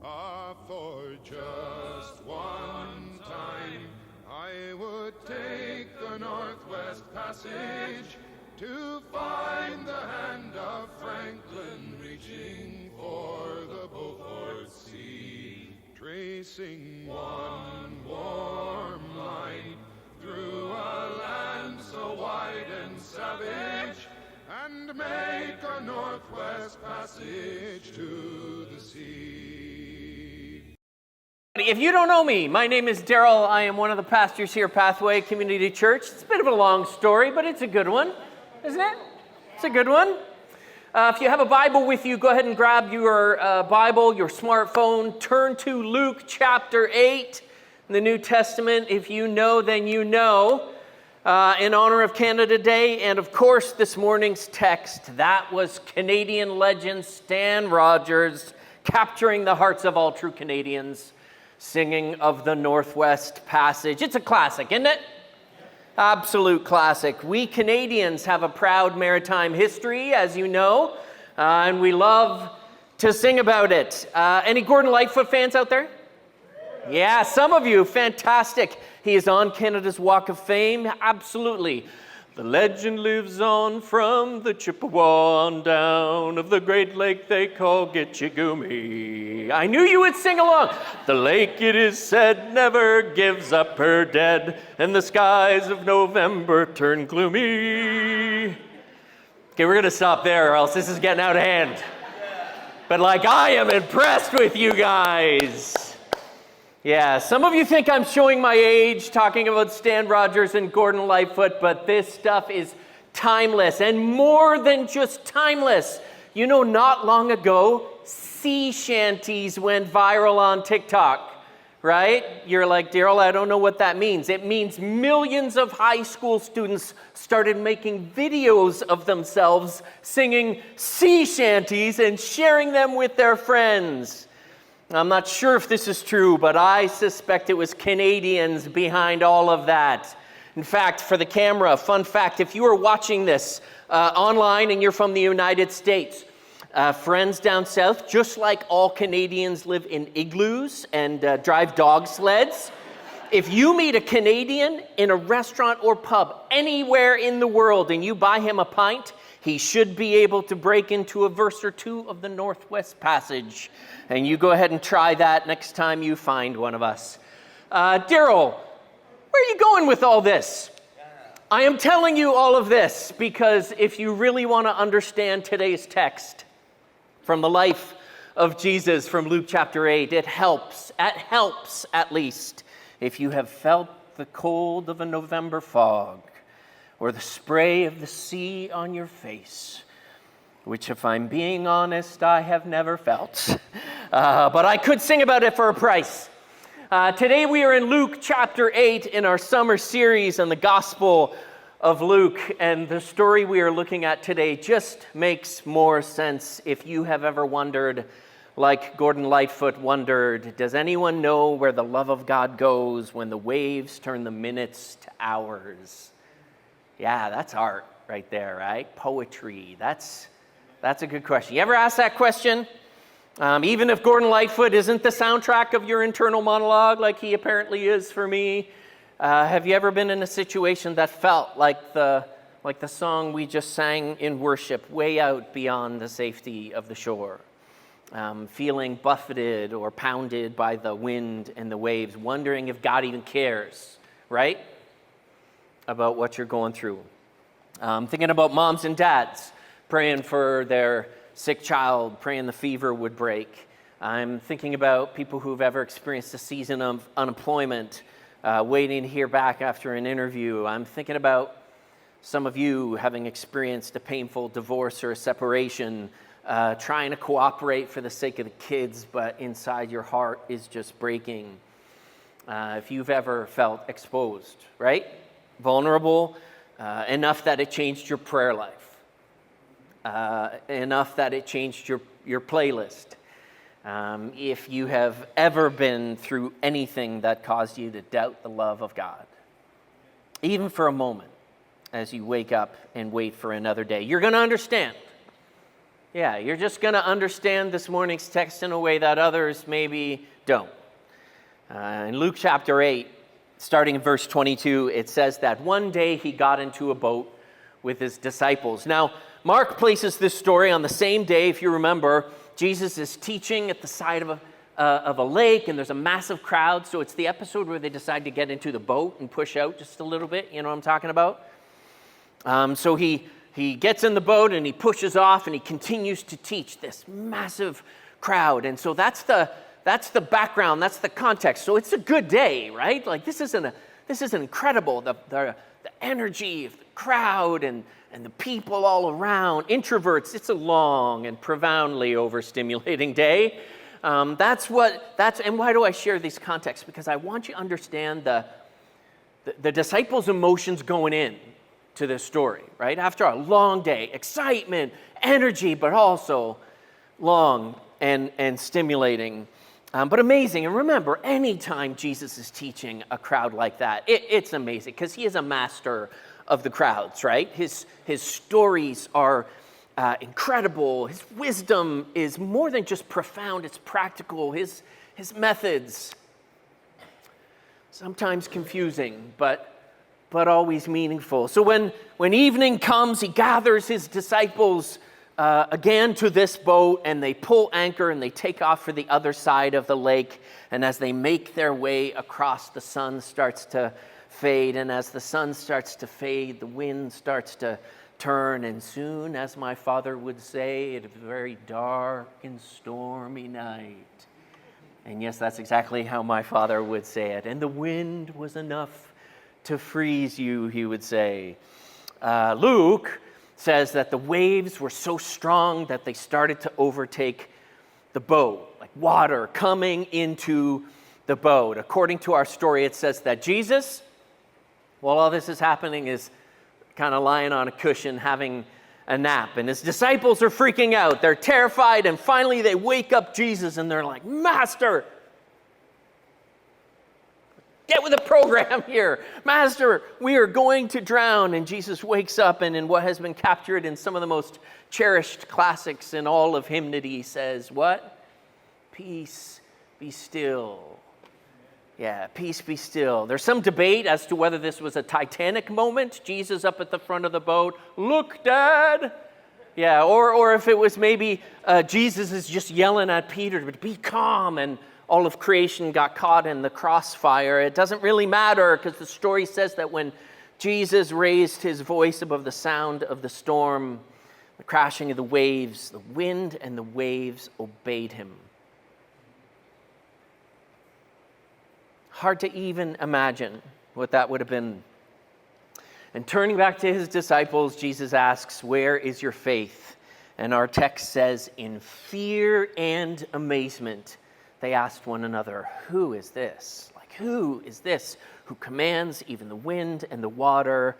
For just one time, I would take the Northwest Passage to find the hand of Franklin reaching for the Beaufort Sea, tracing one warm line through a land so wide and savage, and make a Northwest Passage to the sea. If you don't know me, my name is Daryl. I am one of the pastors here at Pathway Community Church. It's a bit of a long story, but it's a good one, isn't it? It's a good one. If you have a Bible with you, go ahead and grab your Bible, your smartphone. Turn to Luke chapter 8 in the New Testament. If you know, then you know. In honor of Canada Day, and of course this morning's text, that was Canadian legend Stan Rogers capturing the hearts of all true Canadians, singing of the Northwest Passage. It's a classic, isn't it? Absolute classic. We Canadians have a proud maritime history, as you know, and we love to sing about it. Any Gordon Lightfoot fans out there? Yeah, some of you, fantastic. He is on Canada's Walk of Fame, absolutely. The legend lives on from the Chippewa on down of the great lake they call Gitchagumi. I knew you would sing along. The lake, it is said, never gives up her dead, and the skies of November turn gloomy. Okay, we're going to stop there, or else this is getting out of hand. But I am impressed with you guys. Yeah, some of you think I'm showing my age talking about Stan Rogers and Gordon Lightfoot, but this stuff is timeless, and more than just timeless. You know, not long ago, sea shanties went viral on TikTok, right? You're like, Daryl, I don't know what that means. It means millions of high school students started making videos of themselves singing sea shanties and sharing them with their friends. I'm not sure if this is true, but I suspect it was Canadians behind all of that. In fact, for the camera, fun fact, if you are watching this online and you're from the United States, friends down south, just like all Canadians live in igloos and drive dog sleds, if you meet a Canadian in a restaurant or pub anywhere in the world and you buy him a pint, he should be able to break into a verse or two of the Northwest Passage. And you go ahead and try that next time you find one of us. Daryl, where are you going with all this? I am telling you all of this because if you really want to understand today's text from the life of Jesus from Luke chapter 8, it helps at least if you have felt the cold of a November fog or the spray of the sea on your face, which, if I'm being honest, I have never felt. But I could sing about it for a price. Today we are in Luke chapter 8 in our summer series on the Gospel of Luke, and the story we are looking at today just makes more sense if you have ever wondered, like Gordon Lightfoot wondered, does anyone know where the love of God goes when the waves turn the minutes to hours? Yeah, that's art right there, right? Poetry. That's a good question. You ever ask that question? Even if Gordon Lightfoot isn't the soundtrack of your internal monologue like he apparently is for me, have you ever been in a situation that felt like the song we just sang in worship, way out beyond the safety of the shore? Feeling buffeted or pounded by the wind and the waves, wondering if God even cares, right? About what you're going through. Thinking about moms and dads praying for their sick child, praying the fever would break. I'm thinking about people who've ever experienced a season of unemployment, waiting to hear back after an interview. I'm thinking about some of you having experienced a painful divorce or a separation, trying to cooperate for the sake of the kids, but inside your heart is just breaking. If you've ever felt exposed, right? Vulnerable, enough that it changed your prayer life, enough that it changed your playlist. If you have ever been through anything that caused you to doubt the love of God, even for a moment, as you wake up and wait for another day, you're going to understand Yeah, you're just going to understand this morning's text in a way that others maybe don't. In Luke chapter 8, starting in verse 22, it says that one day he got into a boat with his disciples. Now, Mark places this story on the same day. If you remember, Jesus is teaching at the side of a lake, and there's a massive crowd. So it's the episode where they decide to get into the boat and push out just a little bit. You know what I'm talking about? So he gets in the boat and he pushes off and he continues to teach this massive crowd. And so that's the background, that's the context. So it's a good day, right? Like this is incredible. The energy of the crowd and the people all around. Introverts, it's a long and profoundly overstimulating day. And why do I share these contexts? Because I want you to understand the disciples' emotions going in to this story, right? After a long day, excitement, energy, but also long and stimulating, but amazing. And remember, anytime Jesus is teaching a crowd like that, it's amazing because he is a master of the crowds, right? His stories are incredible. His wisdom is more than just profound, it's practical. His methods, sometimes confusing, but always meaningful. So when evening comes, he gathers his disciples again to this boat, and they pull anchor and they take off for the other side of the lake. And as they make their way across, the sun starts to fade. And as the sun starts to fade, the wind starts to turn. And soon, as my father would say, it is a very dark and stormy night. And yes, that's exactly how my father would say it. And the wind was enough to freeze you, he would say. Luke says that the waves were so strong that they started to overtake the boat, like water coming into the boat. According to our story, it says that Jesus, while all this is happening, is kind of lying on a cushion having a nap. And his disciples are freaking out. They're terrified, and finally they wake up Jesus, and they're like, "Master, get with the program here. Master, we are going to drown." And Jesus wakes up, and in what has been captured in some of the most cherished classics in all of hymnody, says, what? Peace, be still. Yeah, peace be still. There's some debate as to whether this was a Titanic moment, Jesus up at the front of the boat, "Look, Dad." Yeah, or if it was maybe Jesus is just yelling at Peter to be calm, and all of creation got caught in the crossfire. It doesn't really matter, because the story says that when Jesus raised his voice above the sound of the storm, the crashing of the waves, the wind and the waves obeyed him. Hard to even imagine what that would have been. And turning back to his disciples, Jesus asks, "Where is your faith?" And our text says, in fear and amazement, they asked one another, "Who is this? Who is this who commands even the wind and the water,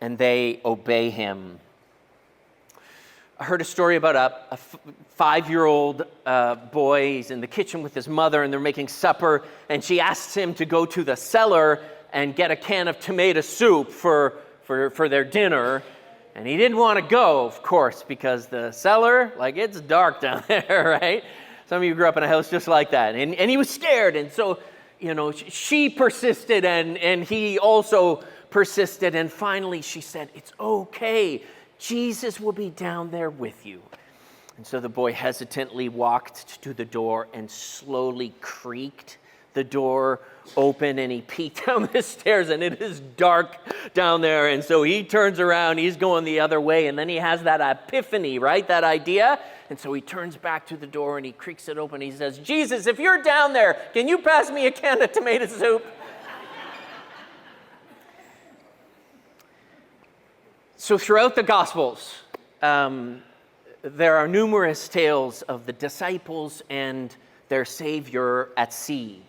and they obey him?" I heard a story about a 5-year-old boy. He's in the kitchen with his mother, and they're making supper, and she asks him to go to the cellar and get a can of tomato soup for their dinner. And he didn't want to go, of course, because the cellar, it's dark down there, right? Some of you grew up in a house just like that. And he was scared. And so, she persisted, and he also persisted. And finally she said, "It's okay. Jesus will be down there with you." And so the boy hesitantly walked to the door and slowly creaked the door open, and he peeked down the stairs, and it is dark down there. And so he turns around, he's going the other way, and then he has that epiphany, right? That idea. And so he turns back to the door and he creaks it open. He says, "Jesus, if you're down there, can you pass me a can of tomato soup?" So throughout the Gospels, there are numerous tales of the disciples and their Savior at sea.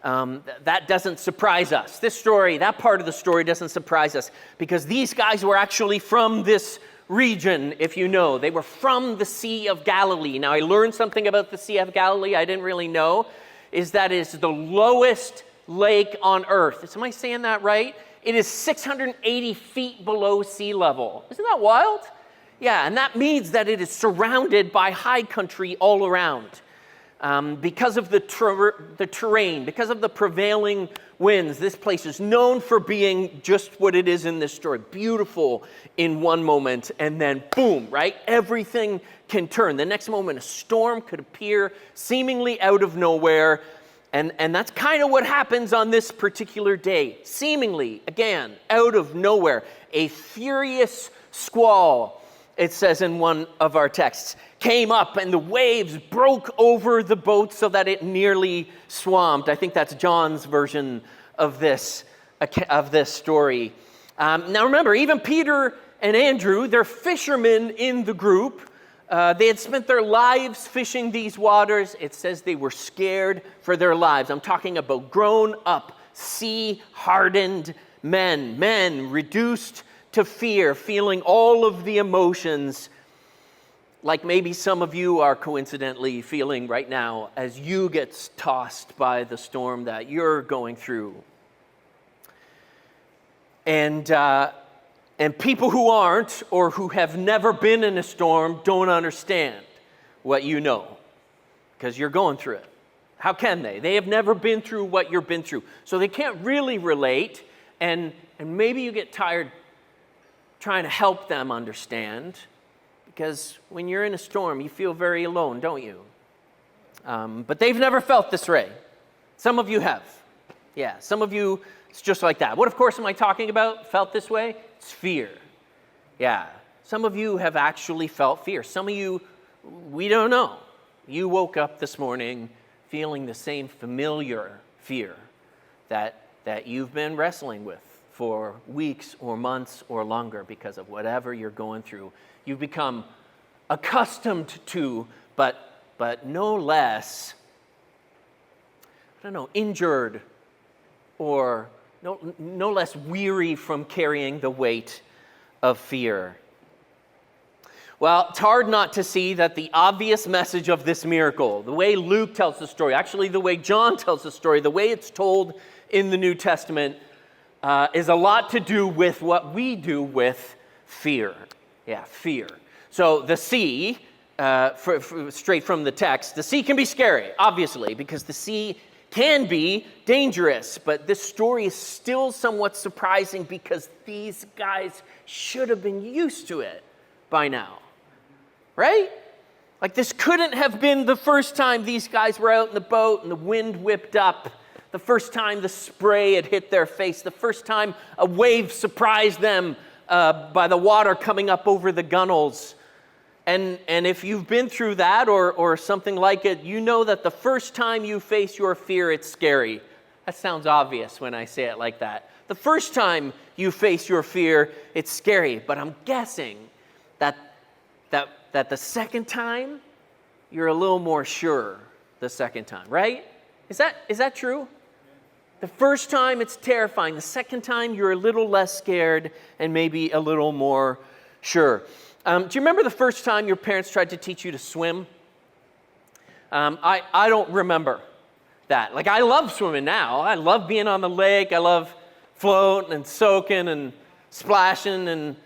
That doesn't surprise us. This story, that part of the story doesn't surprise us, because these guys were actually from this region, if you know. They were from the Sea of Galilee. Now, I learned something about the Sea of Galilee I didn't really know, is that it's the lowest lake on earth. Am I saying that right? It is 680 feet below sea level. Isn't that wild? Yeah, and that means that it is surrounded by high country all around. Because of the terrain, because of the prevailing winds, this place is known for being just what it is in this story. Beautiful in one moment, and then boom, right? Everything can turn. The next moment, a storm could appear seemingly out of nowhere, and that's kind of what happens on this particular day. Seemingly, again, out of nowhere, a furious squall, it says in one of our texts, came up and the waves broke over the boat so that it nearly swamped. I think that's John's version of this story. Now remember, even Peter and Andrew, they're fishermen in the group. They had spent their lives fishing these waters. It says they were scared for their lives. I'm talking about grown-up, sea-hardened men reduced to fear, feeling all of the emotions like maybe some of you are coincidentally feeling right now as you get tossed by the storm that you're going through. And people who aren't or who have never been in a storm don't understand what you know because you're going through it. How can they? They have never been through what you've been through. So they can't really relate, and maybe you get tired trying to help them understand, because when you're in a storm, you feel very alone, don't you? But they've never felt this way. Some of you have. Yeah, some of you, it's just like that. What, of course, am I talking about? Felt this way? It's fear. Yeah, some of you have actually felt fear. Some of you, we don't know. You woke up this morning feeling the same familiar fear that you've been wrestling with for weeks or months or longer because of whatever you're going through. You've become accustomed to, but no less, injured or no less weary from carrying the weight of fear. Well, it's hard not to see that the obvious message of this miracle, the way Luke tells the story, actually the way John tells the story, the way it's told in the New Testament, is a lot to do with what we do with fear. Yeah, fear. So the sea, straight from the text, the sea can be scary, obviously, because the sea can be dangerous. But this story is still somewhat surprising because these guys should have been used to it by now, right? Like, this couldn't have been the first time these guys were out in the boat and the wind whipped up, the first time the spray had hit their face, the first time a wave surprised them by the water coming up over the gunnels. And if you've been through that or something like it, you know that the first time you face your fear, it's scary. That sounds obvious when I say it like that. The first time you face your fear, it's scary. But I'm guessing that the second time, you're a little more sure the second time, right? Is that true? The first time, it's terrifying. The second time, you're a little less scared and maybe a little more sure. Do you remember the first time your parents tried to teach you to swim? I don't remember that. Like, I love swimming now. I love being on the lake. I love floating and soaking and splashing. And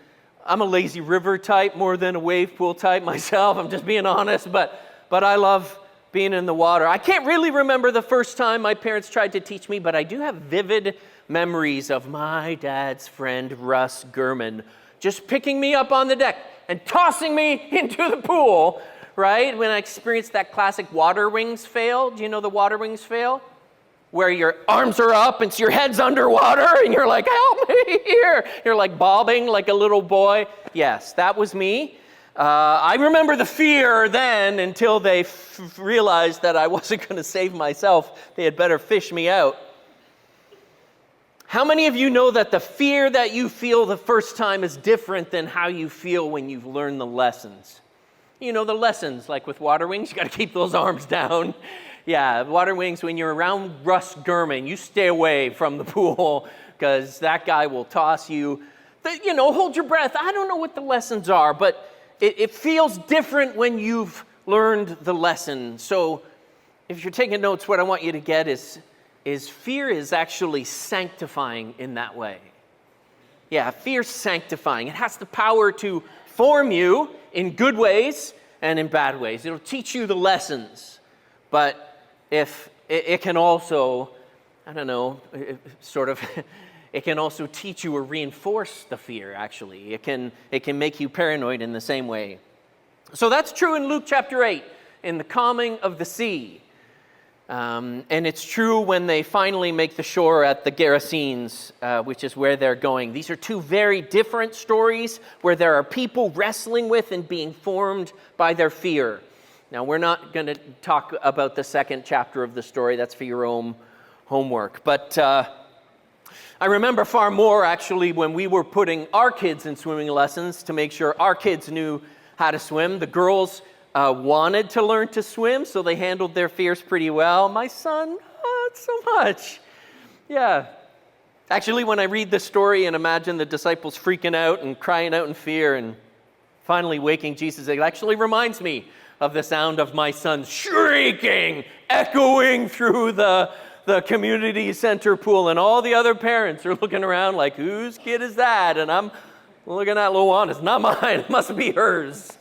I'm a lazy river type more than a wave pool type myself. I'm just being honest. But I love being in the water. I can't really remember the first time my parents tried to teach me, but I do have vivid memories of my dad's friend, Russ Gurman, just picking me up on the deck and tossing me into the pool, right? When I experienced that classic water wings fail. Do you know the water wings fail? Where your arms are up and your head's underwater and you're like, help me here. You're like bobbing like a little boy. Yes, that was me. I remember the fear then until they realized that I wasn't going to save myself. They had better fish me out. How many of you know that the fear that you feel the first time is different than how you feel when you've learned the lessons? You know the lessons, like with water wings, you got to keep those arms down. Yeah, water wings, when you're around Russ Gurman, you stay away from the pool because that guy will toss you. Hold your breath. I don't know what the lessons are, but it feels different when you've learned the lesson. So if you're taking notes, what I want you to get is fear is actually sanctifying in that way. Yeah, fear's sanctifying. It has the power to form you in good ways and in bad ways. It'll teach you the lessons, but if it can also, I don't know, sort of, it can also teach you or reinforce the fear, actually. It can make you paranoid in the same way. So that's true in Luke chapter 8, in the calming of the sea. And it's true when they finally make the shore at the Gerasenes, which is where they're going. These are two very different stories where there are people wrestling with and being formed by their fear. Now, we're not going to talk about the second chapter of the story. That's for your own homework. But I remember far more, actually, when we were putting our kids in swimming lessons to make sure our kids knew how to swim. The girls wanted to learn to swim, so they handled their fears pretty well. My son, not so much. Yeah. Actually, when I read the story and imagine the disciples freaking out and crying out in fear and finally waking Jesus, it actually reminds me of the sound of my son shrieking, echoing through the community center pool, and all the other parents are looking around like, whose kid is that? And I'm looking at Luana. It's not mine. It must be hers.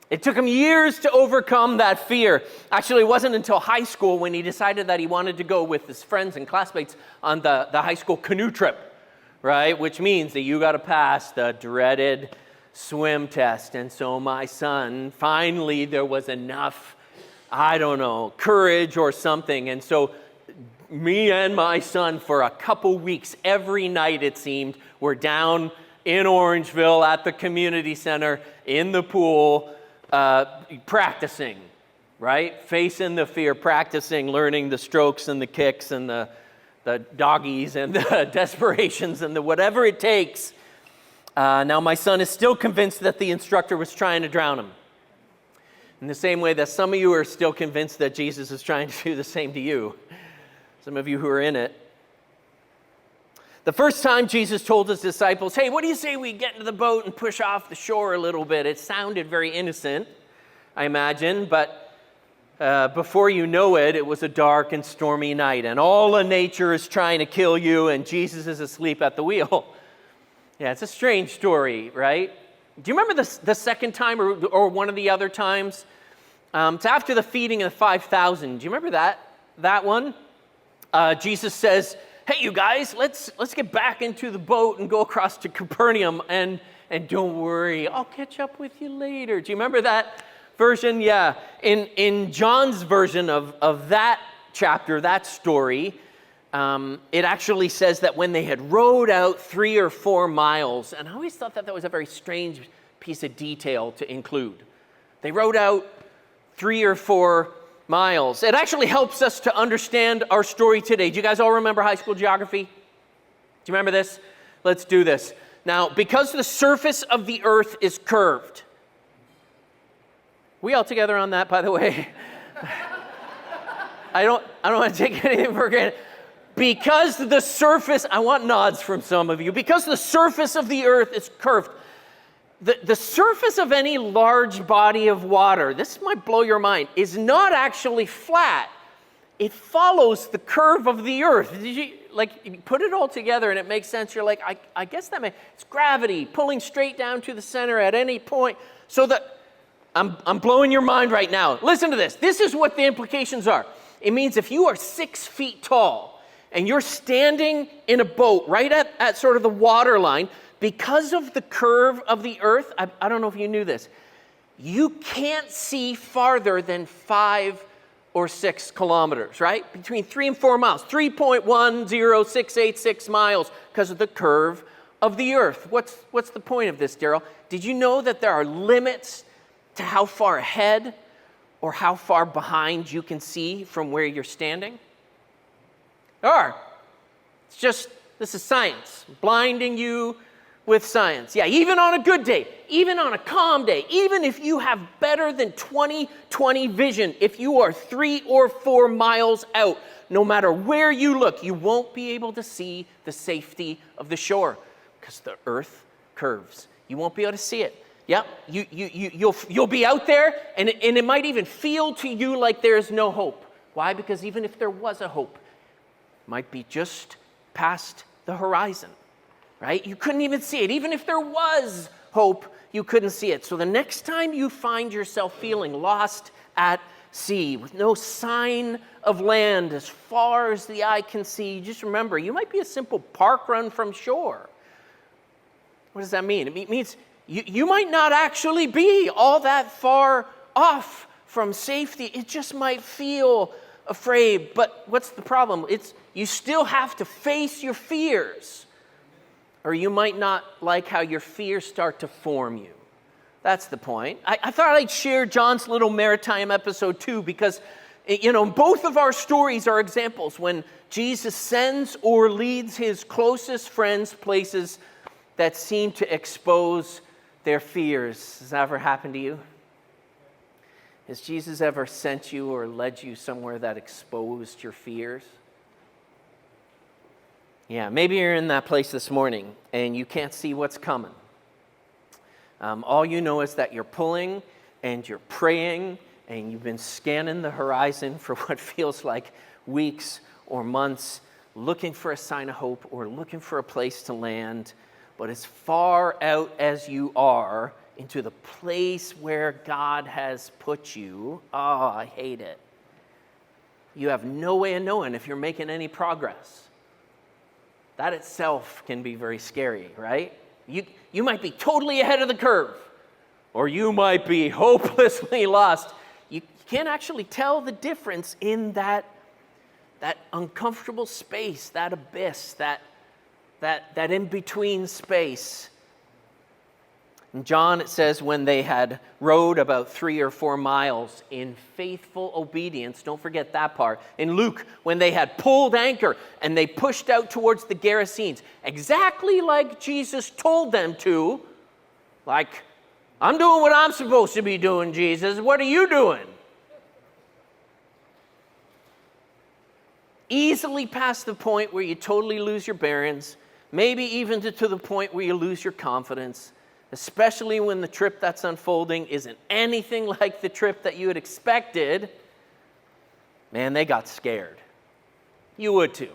It took him years to overcome that fear. Actually, it wasn't until high school when he decided that he wanted to go with his friends and classmates on the high school canoe trip, right? Which means that you got to pass the dreaded swim test. And so my son, finally there was enough, I don't know, courage or something. And so me and my son, for a couple weeks, every night it seemed, were down in Orangeville at the community center in the pool, practicing, right? Facing the fear, practicing, learning the strokes and the kicks and the doggies and the desperations and the whatever it takes. Now my son is still convinced that the instructor was trying to drown him. In the same way that some of you are still convinced that Jesus is trying to do the same to you. Some of you who are in it. The first time Jesus told his disciples, hey, what do you say we get into the boat and push off the shore a little bit? It sounded very innocent, I imagine, but before you know it, it was a dark and stormy night, and all of nature is trying to kill you, and Jesus is asleep at the wheel. Yeah, it's a strange story, right? Do you remember the second time or one of the other times? It's after the feeding of the 5,000. Do you remember that one? Jesus says, hey, you guys, let's get back into the boat and go across to Capernaum, and don't worry, I'll catch up with you later. Do you remember that version? Yeah. In John's version of that chapter, that story, it actually says that when they had rowed out 3 or 4 miles, and I always thought that was a very strange piece of detail to include. They rowed out 3 or 4 miles. It actually helps us to understand our story today. Do you guys all remember high school geography? Do you remember this? Let's do this. Now, because the surface of the earth is curved. We all together on that, by the way? I don't want to take anything for granted. Because the surface, I want nods from some of you. Because the surface of the earth is curved. The surface of any large body of water, this might blow your mind, is not actually flat. It follows the curve of the earth. You put it all together and it makes sense. You're like, I guess it's gravity pulling straight down to the center at any point. So that I'm blowing your mind right now. Listen to this. This is what the implications are. It means if you are 6 feet tall and you're standing in a boat right at sort of the water line, because of the curve of the earth, I don't know if you knew this, you can't see farther than 5 or 6 kilometers, right? Between 3 and 4 miles, 3.10686 miles because of the curve of the earth. What's the point of this, Daryl? Did you know that there are limits to how far ahead or how far behind you can see from where you're standing? There are. This is science, blinding you with science. Yeah, even on a good day, even on a calm day, even if you have better than 20/20 vision, if you are 3 or 4 miles out, no matter where you look, you won't be able to see the safety of the shore because the earth curves. You won't be able to see it. Yeah, you'll be out there, and it might even feel to you like there is no hope. Why? Because even if there was a hope, it might be just past the horizon. Right? You couldn't even see it. Even if there was hope, you couldn't see it. So the next time you find yourself feeling lost at sea with no sign of land as far as the eye can see, just remember, you might be a simple park run from shore. What does that mean? It means you might not actually be all that far off from safety. It just might feel afraid. But what's the problem? You still have to face your fears, or you might not like how your fears start to form you. That's the point. I thought I'd share John's little maritime episode too, because both of our stories are examples when Jesus sends or leads his closest friends places that seem to expose their fears. Has that ever happened to you? Has Jesus ever sent you or led you somewhere that exposed your fears? Yeah, maybe you're in that place this morning and you can't see what's coming. All you know is that you're pulling and you're praying and you've been scanning the horizon for what feels like weeks or months, looking for a sign of hope or looking for a place to land. But as far out as you are into the place where God has put you, I hate it. You have no way of knowing if you're making any progress. That itself can be very scary, right? You might be totally ahead of the curve, or you might be hopelessly lost. You can't actually tell the difference in that uncomfortable space, that abyss, that in-between space. In John, it says, when they had rowed about 3 or 4 miles in faithful obedience, don't forget that part. In Luke, when they had pulled anchor and they pushed out towards the Gerasenes, exactly like Jesus told them to, like, I'm doing what I'm supposed to be doing, Jesus. What are you doing? Easily past the point where you totally lose your bearings, maybe even to the point where you lose your confidence, especially when the trip that's unfolding isn't anything like the trip that you had expected. Man, they got scared. You would too.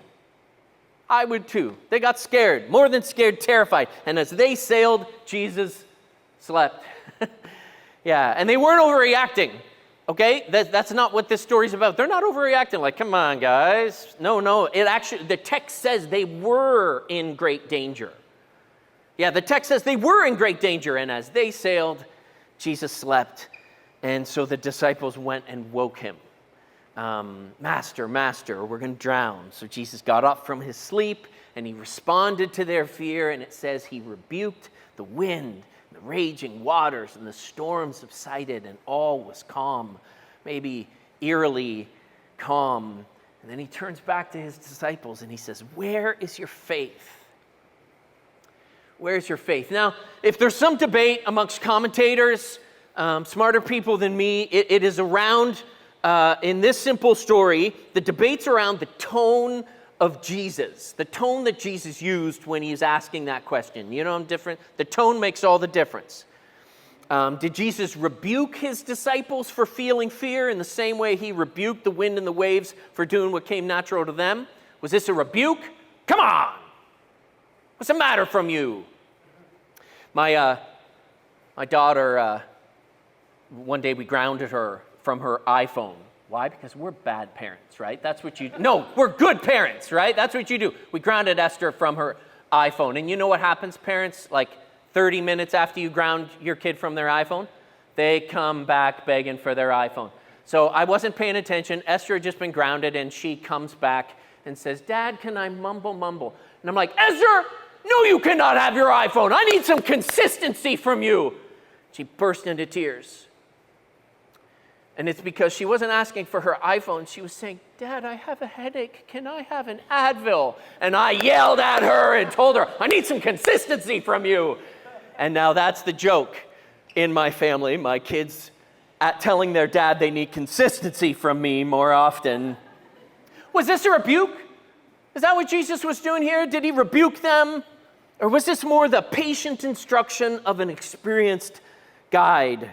I would too. They got scared, more than scared, terrified. And as they sailed, Jesus slept. Yeah, and they weren't overreacting. Okay, that's not what this story's about. They're not overreacting like, come on, guys. No, it actually, the text says they were in great danger. Yeah, the text says they were in great danger, and as they sailed, Jesus slept. And so the disciples went and woke him. Master, we're going to drown. So Jesus got up from his sleep, and he responded to their fear, and it says he rebuked the wind, the raging waters, and the storm subsided, and all was calm, maybe eerily calm. And then he turns back to his disciples, and he says, where is your faith? Where's your faith? Now, if there's some debate amongst commentators, smarter people than me, it is around, in this simple story, the debate's around the tone of Jesus, the tone that Jesus used when he's asking that question. You know, I'm different. The tone makes all the difference. Did Jesus rebuke his disciples for feeling fear in the same way he rebuked the wind and the waves for doing what came natural to them? Was this a rebuke? Come on! What's the matter from you? My daughter, one day we grounded her from her iPhone. Why? Because we're bad parents, right? That's what you... No, we're good parents, right? That's what you do. We grounded Esther from her iPhone. And you know what happens, parents? Like 30 minutes after you ground your kid from their iPhone, they come back begging for their iPhone. So I wasn't paying attention. Esther had just been grounded, and she comes back and says, Dad, can I mumble? And I'm like, Esther, no, you cannot have your iPhone. I need some consistency from you. She burst into tears. And it's because she wasn't asking for her iPhone. She was saying, Dad, I have a headache. Can I have an Advil? And I yelled at her and told her, I need some consistency from you. And now that's the joke in my family. My kids telling their dad they need consistency from me more often. Was this a rebuke? Is that what Jesus was doing here? Did he rebuke them? Or was this more the patient instruction of an experienced guide?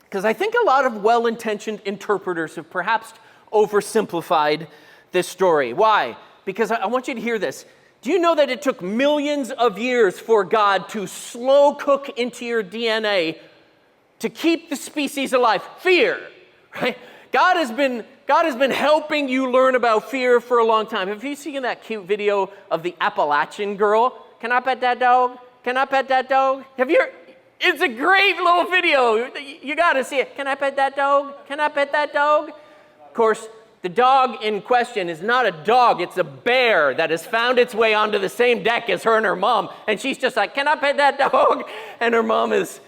Because I think a lot of well-intentioned interpreters have perhaps oversimplified this story. Why? Because I want you to hear this. Do you know that it took millions of years for God to slow cook into your DNA to keep the species alive? Fear, right? God has been helping you learn about fear for a long time. Have you seen that cute video of the Appalachian girl? Can I pet that dog? Can I pet that dog? It's a great little video. You got to see it. Can I pet that dog? Can I pet that dog? Of course, the dog in question is not a dog. It's a bear that has found its way onto the same deck as her and her mom. And she's just like, can I pet that dog? And her mom is,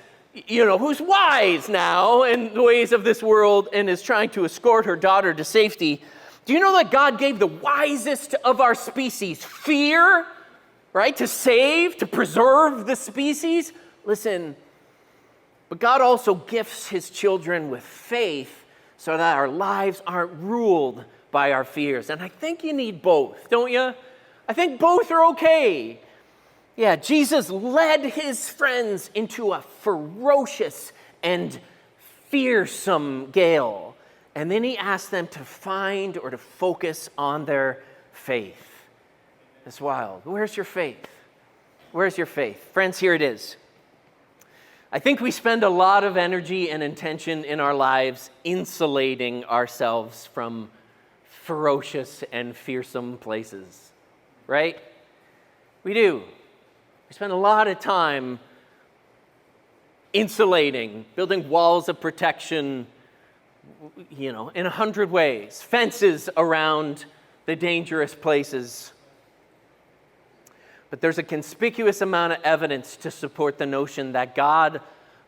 who's wise now in the ways of this world and is trying to escort her daughter to safety. Do you know that God gave the wisest of our species fear, right? To save, to preserve the species? Listen, but God also gifts his children with faith so that our lives aren't ruled by our fears. And I think you need both, don't you? I think both are okay. Yeah, Jesus led his friends into a ferocious and fearsome gale. And then he asked them to find or to focus on their faith. It's wild. Where's your faith? Where's your faith? Friends, here it is. I think we spend a lot of energy and intention in our lives insulating ourselves from ferocious and fearsome places, right? We do. We spend a lot of time insulating, building walls of protection, in 100 ways, fences around the dangerous places. But there's a conspicuous amount of evidence to support the notion that God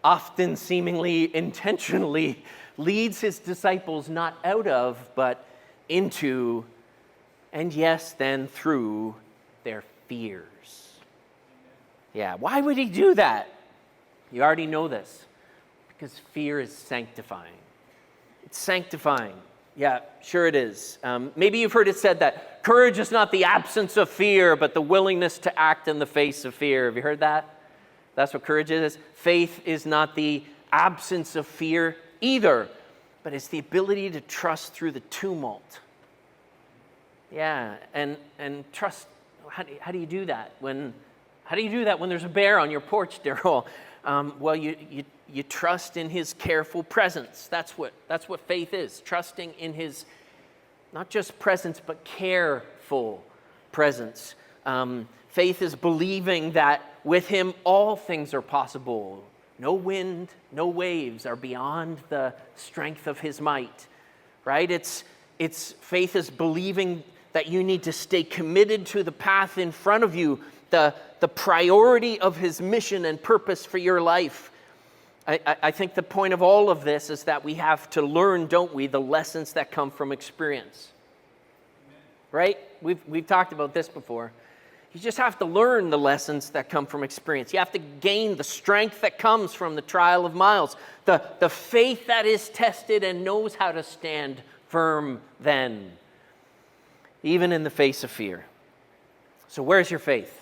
often seemingly intentionally leads his disciples not out of, but into, and yes, then through their fears. Yeah, why would he do that? You already know this. Because fear is sanctifying. It's sanctifying. Yeah, sure it is. Maybe you've heard it said that courage is not the absence of fear, but the willingness to act in the face of fear. Have you heard that? That's what courage is. Faith is not the absence of fear either, but it's the ability to trust through the tumult. Yeah, and trust. How do you do that when there's a bear on your porch, Daryl? Well, you trust in his careful presence. That's what faith is. Trusting in his, not just presence, but careful presence. Faith is believing that with him all things are possible. No wind, no waves are beyond the strength of his might. Right? It's faith is believing that you need to stay committed to the path in front of you, the priority of his mission and purpose for your life. I think the point of all of this is that we have to learn, don't we, the lessons that come from experience. Right? We've talked about this before. You just have to learn the lessons that come from experience. You have to gain the strength that comes from the trial of miles, the faith that is tested and knows how to stand firm then, even in the face of fear. So where's your faith?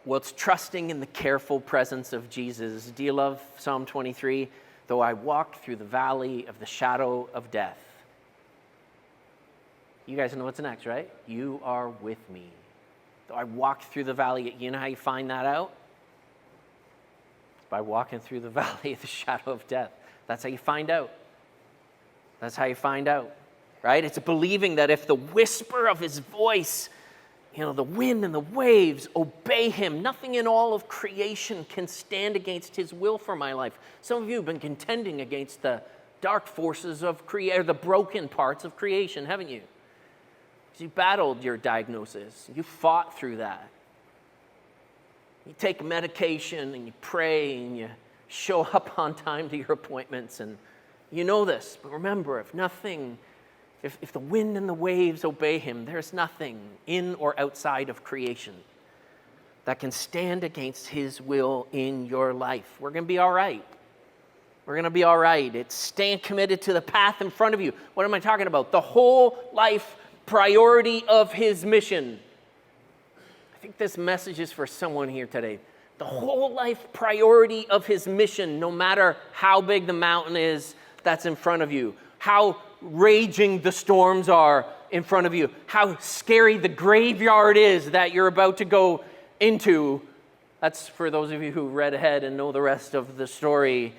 Well, it's trusting in the careful presence of Jesus. Do you love Psalm 23? Though I walk through the valley of the shadow of death. You guys know what's next, right? You are with me. Though I walk through the valley, you know how you find that out? It's by walking through the valley of the shadow of death. That's how you find out. That's how you find out, right? It's believing that if the whisper of his voice, the wind and the waves obey him, nothing in all of creation can stand against his will for my life. Some of you have been contending against the dark forces of the broken parts of creation, haven't you? You battled your diagnosis. You fought through that. You take medication and you pray and you show up on time to your appointments, and you know this. But remember, if the wind and the waves obey him, there's nothing in or outside of creation that can stand against his will in your life. We're going to be all right. We're going to be all right. It's staying committed to the path in front of you. What am I talking about? The whole life priority of his mission. I think this message is for someone here today. The whole life priority of his mission, no matter how big the mountain is that's in front of you, how raging the storms are in front of you, how scary the graveyard is that you're about to go into. That's for those of you who read ahead and know the rest of the story.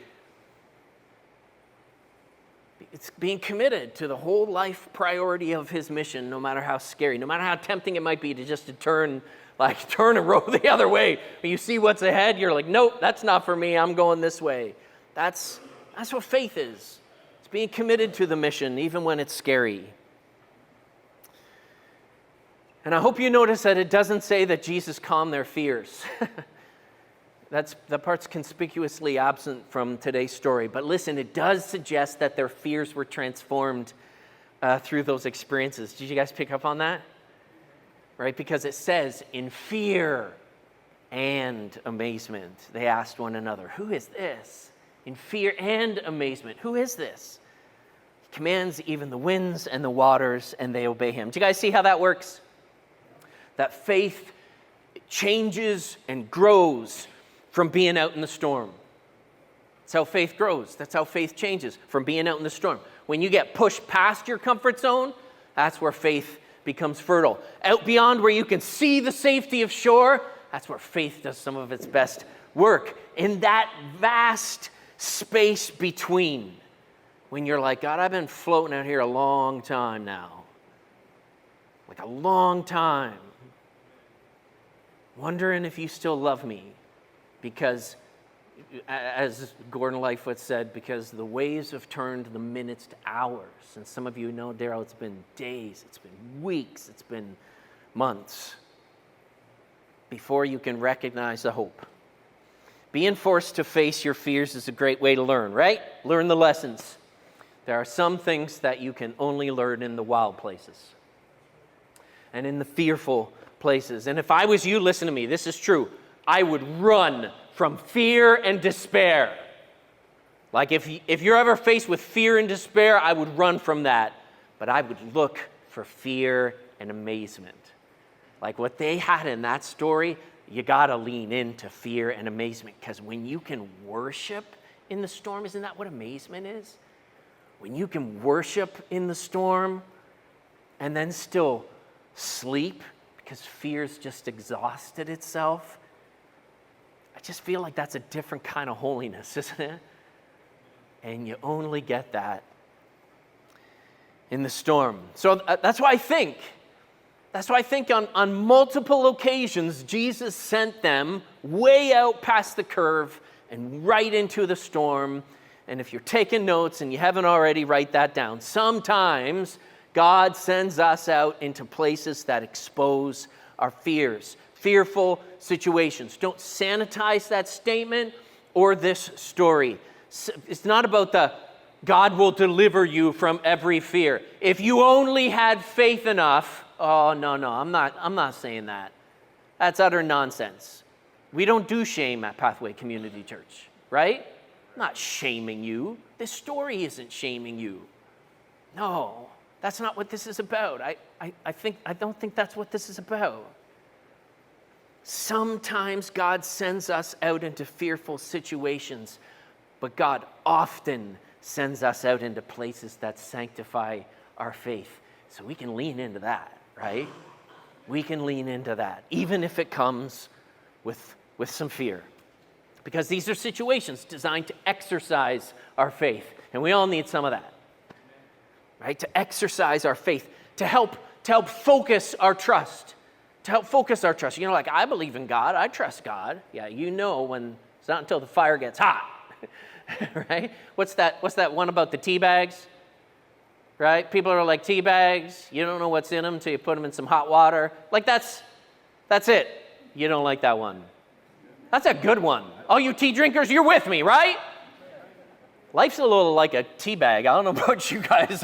It's being committed to the whole life priority of his mission, no matter how scary, no matter how tempting it might be to just to turn and row the other way. When you see what's ahead, you're like, nope, that's not for me. I'm going this way. That's what faith is. It's being committed to the mission, even when it's scary. And I hope you notice that it doesn't say that Jesus calmed their fears. That part's conspicuously absent from today's story. But listen, it does suggest that their fears were transformed through those experiences. Did you guys pick up on that? Right? Because it says, in fear and amazement, they asked one another, who is this? In fear and amazement, who is this? He commands even the winds and the waters, and they obey him. Do you guys see how that works? That faith changes and grows from being out in the storm. That's how faith grows. That's how faith changes, from being out in the storm. When you get pushed past your comfort zone, that's where faith becomes fertile. Out beyond where you can see the safety of shore, that's where faith does some of its best work. In that vast space between, when you're like, God, I've been floating out here a long time now. Like a long time. Wondering if you still love me. Because, as Gordon Lightfoot said, because the waves have turned the minutes to hours. And some of you know, Daryl, it's been days, it's been weeks, it's been months before you can recognize the hope. Being forced to face your fears is a great way to learn, right? Learn the lessons. There are some things that you can only learn in the wild places and in the fearful places. And if I was you, listen to me, this is true. I would run from fear and despair. Like if you're ever faced with fear and despair, I would run from that. But I would look for fear and amazement. Like what they had in that story, you got to lean into fear and amazement. Because when you can worship in the storm, isn't that what amazement is? When you can worship in the storm and then still sleep because fear's just exhausted itself, I just feel like that's a different kind of holiness, isn't it? And you only get that in the storm. So that's why I think on multiple occasions, Jesus sent them way out past the curve and right into the storm. And if you're taking notes and you haven't already, write that down. Sometimes God sends us out into places that expose our fears. Fearful situations. Don't sanitize that statement or this story. It's not about the God will deliver you from every fear. If you only had faith enough, I'm not saying that. That's utter nonsense. We don't do shame at Pathway Community Church, right? I'm not shaming you. This story isn't shaming you. No, that's not what this is about. I don't think that's what this is about. Sometimes God sends us out into fearful situations, but God often sends us out into places that sanctify our faith. So we can lean into that, right? We can lean into that, even if it comes with some fear. Because these are situations designed to exercise our faith. And we all need some of that, right? To exercise our faith, to help focus our trust. To help focus our trust. You know, like, I believe in God. I trust God. Yeah, you know when it's not until the fire gets hot, right? What's that one about the tea bags, right? People are like, tea bags, you don't know what's in them until you put them in some hot water. Like, that's it. You don't like that one. That's a good one. All you tea drinkers, you're with me, right? Life's a little like a tea bag. I don't know about you guys.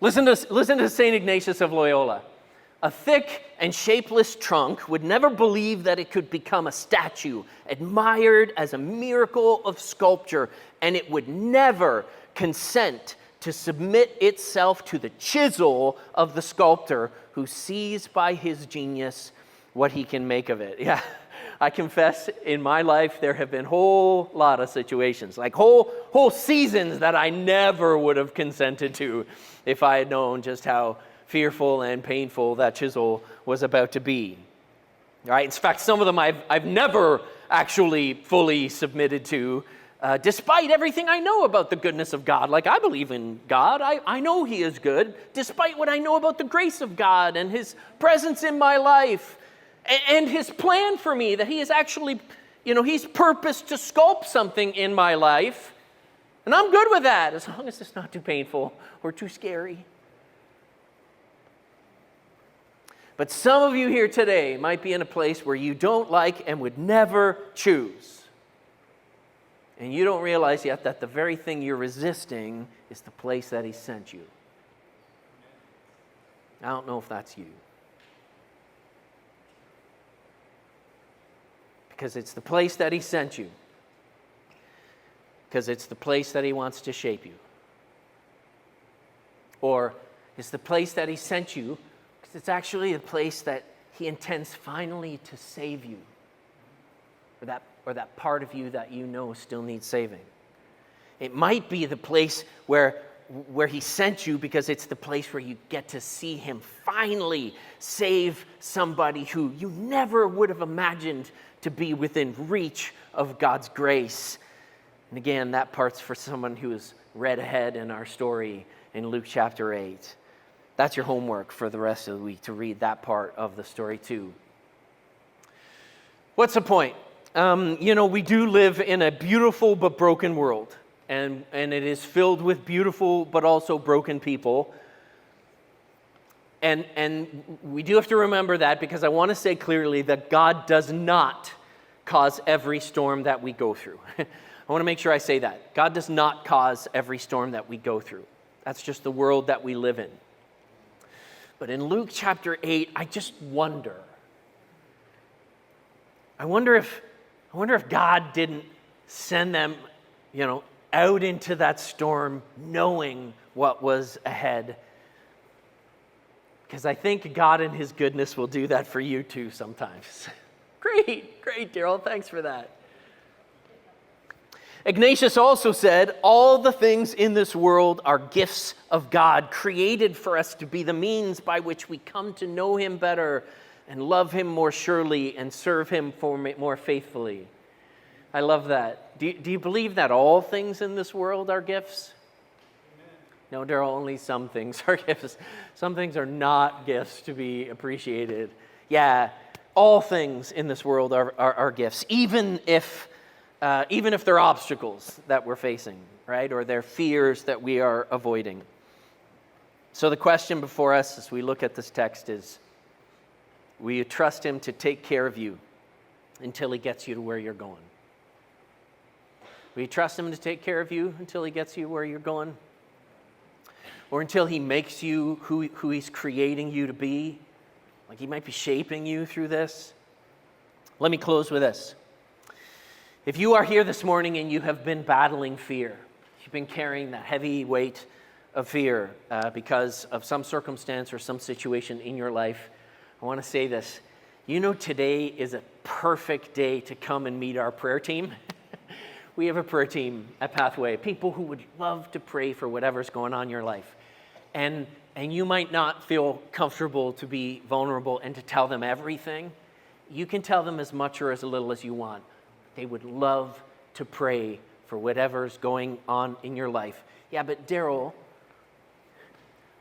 Listen to St. Ignatius of Loyola. A thick and shapeless trunk would never believe that it could become a statue, admired as a miracle of sculpture, and it would never consent to submit itself to the chisel of the sculptor who sees by his genius what he can make of it. Yeah, I confess in my life there have been a whole lot of situations, like whole seasons that I never would have consented to if I had known just how fearful and painful that chisel was about to be. Right? In fact, some of them I've never actually fully submitted to, despite everything I know about the goodness of God. Like, I believe in God. I know He is good, despite what I know about the grace of God and His presence in my life and His plan for me, that He is actually, He's purposed to sculpt something in my life. And I'm good with that, as long as it's not too painful or too scary. But some of you here today might be in a place where you don't like and would never choose. And you don't realize yet that the very thing you're resisting is the place that He sent you. I don't know if that's you. Because it's the place that He sent you. Because it's the place that He wants to shape you. Or it's the place that He sent you because it's actually the place that He intends finally to save you. Or that part of you that you know still needs saving. It might be the place where He sent you because it's the place where you get to see Him finally save somebody who you never would have imagined to be within reach of God's grace. And again, that part's for someone who is read ahead in our story in Luke chapter 8. That's your homework for the rest of the week, to read that part of the story too. What's the point? We do live in a beautiful but broken world, and it is filled with beautiful but also broken people. And we do have to remember that, because I want to say clearly that God does not cause every storm that we go through. I want to make sure I say that. God does not cause every storm that we go through. That's just the world that we live in. But in Luke chapter 8, I just wonder. I wonder if God didn't send them, out into that storm knowing what was ahead. Because I think God in His goodness will do that for you too sometimes. Great, Daryl. Thanks for that. Ignatius also said, all the things in this world are gifts of God, created for us to be the means by which we come to know Him better and love Him more surely and serve Him more faithfully. I love that. Do you believe that all things in this world are gifts? Amen. No, Daryl, only some things are gifts. Some things are not gifts to be appreciated. Yeah, all things in this world are gifts, even if they're obstacles that we're facing, right? Or they're fears that we are avoiding. So the question before us as we look at this text is, will you trust Him to take care of you until He gets you to where you're going? Will you trust Him to take care of you until He gets you where you're going? Or until He makes you who He's creating you to be? Like He might be shaping you through this? Let me close with this. If you are here this morning and you have been battling fear, you've been carrying that heavy weight of fear because of some circumstance or some situation in your life, I want to say this. Today is a perfect day to come and meet our prayer team. We have a prayer team at Pathway, people who would love to pray for whatever's going on in your life. And you might not feel comfortable to be vulnerable and to tell them everything. You can tell them as much or as little as you want. They would love to pray for whatever's going on in your life. Yeah, but Daryl,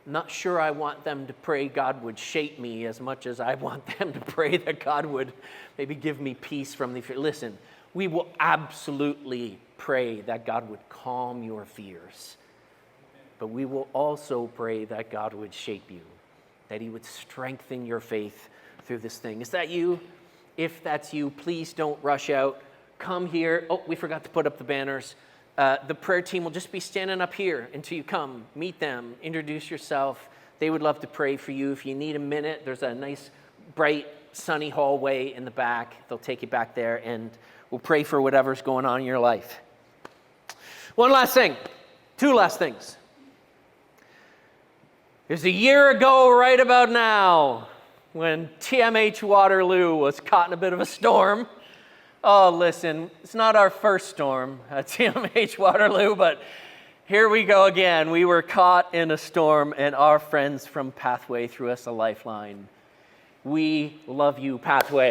I'm not sure I want them to pray God would shape me as much as I want them to pray that God would maybe give me peace from the fear. Listen, we will absolutely pray that God would calm your fears. But we will also pray that God would shape you, that He would strengthen your faith through this thing. Is that you? If that's you, please don't rush out. Come here. Oh, we forgot to put up the banners. The prayer team will just be standing up here until you come. Meet them. Introduce yourself. They would love to pray for you. If you need a minute, there's a nice, bright, sunny hallway in the back. They'll take you back there, and we'll pray for whatever's going on in your life. One last thing. Two last things. It was a year ago right about now when TMH Waterloo was caught in a bit of a storm. Oh, listen, it's not our first storm at CMH Waterloo, but here we go again. We were caught in a storm, and our friends from Pathway threw us a lifeline. We love you, Pathway.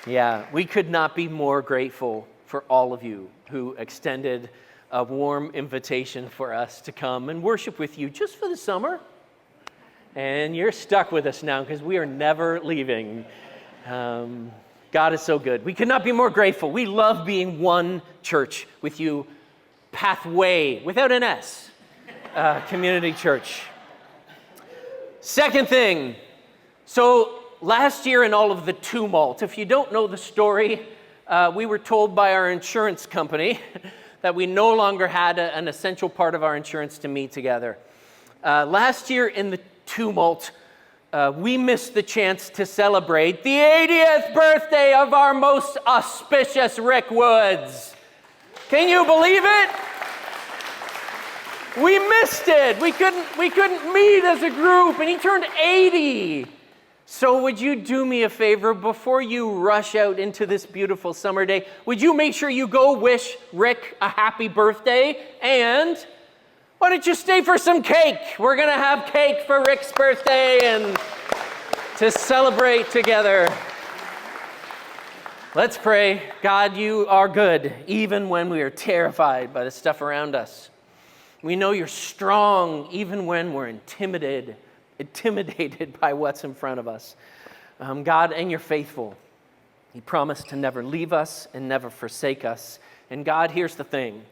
Yeah, we could not be more grateful for all of you who extended a warm invitation for us to come and worship with you just for the summer. And you're stuck with us now because we are never leaving. God is so good. We could not be more grateful. We love being one church with you, Pathway, without an S, Community Church. Second thing, so last year in all of the tumult, if you don't know the story, we were told by our insurance company that we no longer had an essential part of our insurance to meet together. Last year in the tumult, we missed the chance to celebrate the 80th birthday of our most auspicious Rick Woods. Can you believe it? We missed it. We couldn't meet as a group, and he turned 80. So would you do me a favor before you rush out into this beautiful summer day? Would you make sure you go wish Rick a happy birthday? And why don't you stay for some cake? We're going to have cake for Rick's birthday and to celebrate together. Let's pray. God, you are good, even when we are terrified by the stuff around us. We know you're strong, even when we're intimidated by what's in front of us. God, and you're faithful. You promised to never leave us and never forsake us. And God, here's the thing.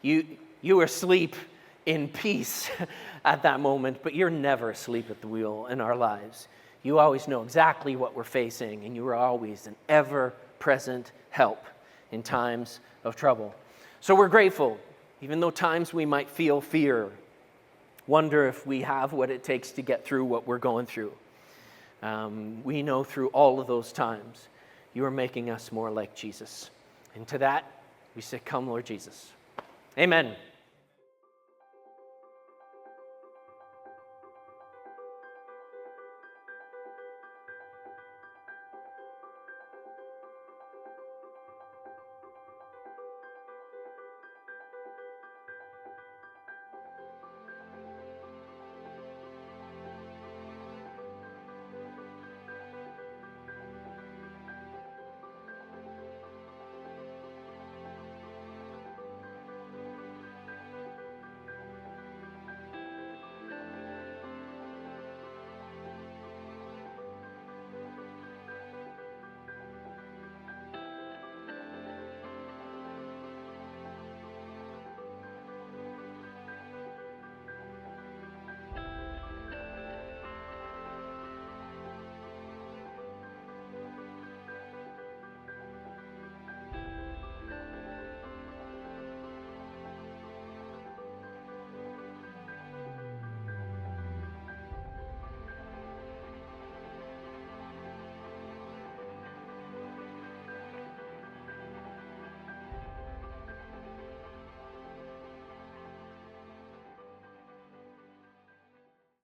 You were asleep in peace at that moment, but you're never asleep at the wheel in our lives. You always know exactly what we're facing, and you are always an ever-present help in times of trouble. So we're grateful, even though times we might feel fear, wonder if we have what it takes to get through what we're going through. We know through all of those times, you are making us more like Jesus. And to that, we say, come, Lord Jesus. Amen.